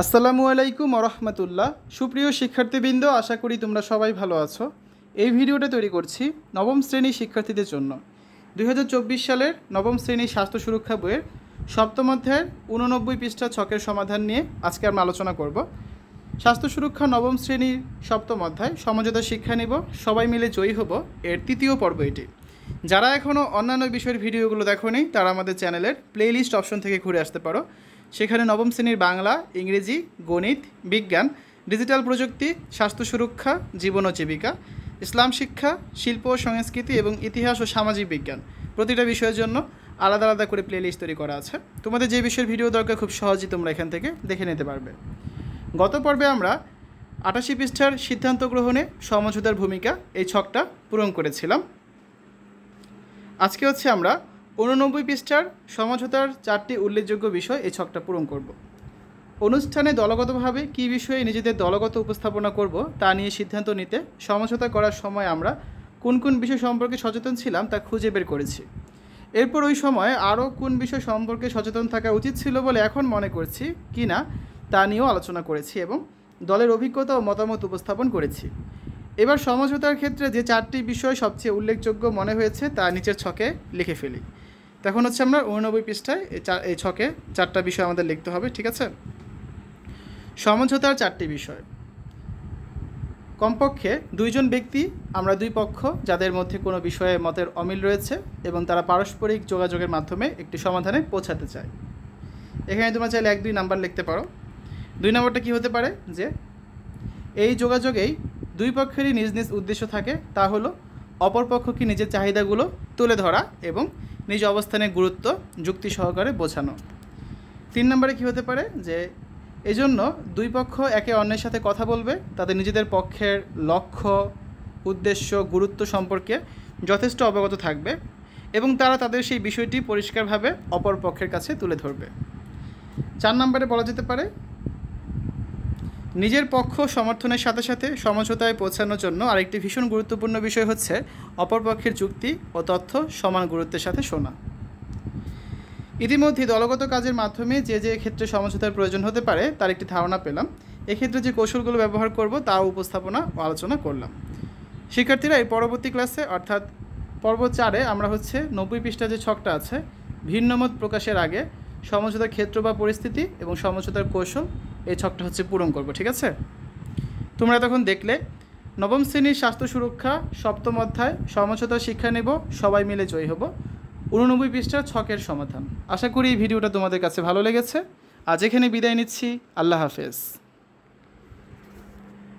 আসসালামু আলাইকুম ওরহমতুল্লাহ। সুপ্রিয় শিক্ষার্থীবৃন্দ, আশা করি তোমরা সবাই ভালো আছো। এই ভিডিওটা তৈরি করছি নবম শ্রেণীর শিক্ষার্থীদের জন্য। 2024 সালের নবম শ্রেণীর স্বাস্থ্য সুরক্ষা বইয়ের সপ্তম অধ্যায়ের 89 পৃষ্ঠা ছকের সমাধান নিয়ে আজকে আমরা আলোচনা করব। স্বাস্থ্য সুরক্ষা নবম শ্রেণীর সপ্তম অধ্যায় সমঝোতা শিক্ষা নিব, সবাই মিলে জয়ী হব এর তৃতীয় পর্ব এটি। যারা এখনও অন্যান্য বিষয়ের ভিডিওগুলো দেখোনি তারা আমাদের চ্যানেলের প্লেলিস্ট অপশন থেকে ঘুরে আসতে পারো। সেখানে নবম শ্রেণীর বাংলা, ইংরেজি, গণিত, বিজ্ঞান, ডিজিটাল প্রযুক্তি, স্বাস্থ্য সুরক্ষা, জীবন ও জীবিকা, ইসলাম শিক্ষা, শিল্প ও সংস্কৃতি এবং ইতিহাস ও সামাজিক বিজ্ঞান প্রতিটা বিষয়ের জন্য আলাদা আলাদা করে প্লেলিস্ট তৈরি করা আছে। তোমাদের যে বিষয়ের ভিডিও দরকার খুব সহজেই তোমরা এখান থেকে দেখে নিতে পারবে। গত পর্বে আমরা 88 পৃষ্ঠার সিদ্ধান্ত গ্রহণে সমঝোতার ভূমিকা এই ছকটা পূরণ করেছিলাম। আজকে আমরা 89 পৃষ্ঠার সমঝোতার 4টি উল্লেখযোগ্য বিষয় এই ছকটা পূরণ করব। অনুষ্ঠানে দলগতভাবে কী বিষয়ে নিজেদের দলগত উপস্থাপনা করব তা নিয়ে সিদ্ধান্ত নিতে সমঝোতা করার সময় আমরা কোন কোন বিষয় সম্পর্কে সচেতন ছিলাম তা খুঁজে বের করেছি। এরপর ওই সময় আরও কোন বিষয় সম্পর্কে সচেতন থাকা উচিত ছিল বলে এখন মনে করছি কি না তা নিয়েও আলোচনা করেছি এবং দলের অভিজ্ঞতা ও মতামত উপস্থাপন করেছি। এবার সমঝোতার ক্ষেত্রে যে 4টি বিষয় সবচেয়ে উল্লেখযোগ্য মনে হয়েছে তা নিচের ছকে লিখে ফেলি। তখন আমরা 89 পৃষ্ঠায় এই ছকে 4টা বিষয় আমাদের লিখতে হবে, ঠিক আছে? সমঝোতার 4টি বিষয়। কমপক্ষে 2 জন ব্যক্তি, আমরা 2 পক্ষ যাদের মধ্যে কোনো বিষয়ে মতের অমিল রয়েছে এবং তারা পারস্পরিক যোগাযোগের মাধ্যমে একটি সমাধানে পৌঁছাতে চায়। এখানে তোমরা চাইলে 1-2 নাম্বার লিখতে পারো। 2 নম্বরটা কী হতে পারে যে এই যোগাযোগেই 2 পক্ষেরই নিজ নিজ উদ্দেশ্য থাকে, তা হলো অপর পক্ষকে নিজের চাহিদাগুলো তুলে ধরা এবং নিজ অবস্থানের গুরুত্ব যুক্তি সহকারে বোঝানো। 3 নম্বরে কী হতে পারে যে এজন্য 2 পক্ষ একে অন্যের সাথে কথা বলবে, তাদের নিজেদের পক্ষের লক্ষ্য, উদ্দেশ্য, গুরুত্ব সম্পর্কে যথেষ্ট অবগত থাকবে এবং তারা তাদের সেই বিষয়টি পরিষ্কারভাবে অপর পক্ষের কাছে তুলে ধরবে। 4 নম্বরে বলা যেতে পারে নিজের পক্ষ সমর্থনের সাথে সাথে সমঝোতায় পৌঁছানোর জন্য আরেকটি ভীষণ গুরুত্বপূর্ণ বিষয় হচ্ছে অপর পক্ষের যুক্তি ও তথ্য সমান গুরুত্বের সাথে শোনা। ইতিমধ্যে দলগত কাজের মাধ্যমে যে যে ক্ষেত্রে সমঝোতার প্রয়োজন হতে পারে তার একটি ধারণা পেলাম। এক্ষেত্রে যে কৌশলগুলো ব্যবহার করব তাও উপস্থাপনা ও আলোচনা করলাম। শিক্ষার্থীরা এই পরবর্তী ক্লাসে অর্থাৎ পর্ব 4-এ আমরা 90 পৃষ্ঠা যে ছকটা আছে ভিন্নমত প্রকাশের আগে সমঝোতার ক্ষেত্র বা পরিস্থিতি এবং সমঝোতার কৌশল, এই ছকটা পূরণ করব, ঠিক আছে? তোমরা তখন দেখলে নবম শ্রেণীর স্বাস্থ্য সুরক্ষা সপ্তম অধ্যায় সমঝোতা শিক্ষা নেব, সবাই মিলে জয়ী হব 89 পৃষ্ঠার ছকের সমাধান। আশা করি এই ভিডিওটা তোমাদের কাছে ভালো লেগেছে। আজ এখানে বিদায় নিচ্ছি। আল্লাহ হাফেজ।